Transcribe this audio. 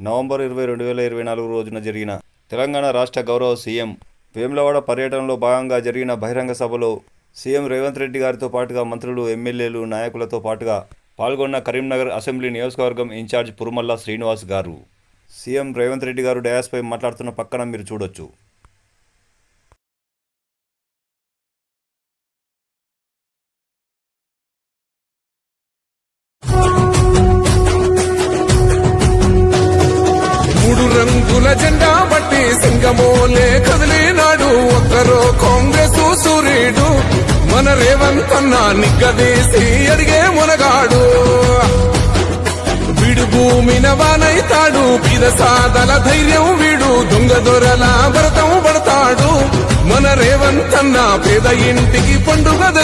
November 20, 2024 రోజున జరిగిన తెలంగాణ రాష్ట్ర గౌరవ సీఎం వేములవాడ పర్యటనలో భాగంగా జరిగిన బహిరంగ సభలో సీఎం రేవంత్ రెడ్డి గారితో పాటుగా మంత్రులు, ఎమ్మెల్యేలు, నాయకులతో పాటుగా పాల్గొన్న కరీంనగర్ అసెంబ్లీ నియోజకవర్గం ఇన్ఛార్జ్ పురుమల్ల శ్రీనివాస్ గారు. సీఎం రేవంత్ రెడ్డి గారు డయాస్పై మాట్లాడుతున్న పక్కన మీరు చూడొచ్చు. రంగుల జెండా బట్టి సింగమోలే కదిలినాడు ఒక్కరో కాంగ్రెస్ సూర్యుడు మన రేవంత్ అన్న నిగ్గదీసి అడిగే మునగాడు. వీడు భూమిన వానైతాడు, సాదల ధైర్యం వీడు, దొంగ దొరల భరతం పడతాడు. మన రేవంత్ అన్న పేద ఇంటికి పండుగ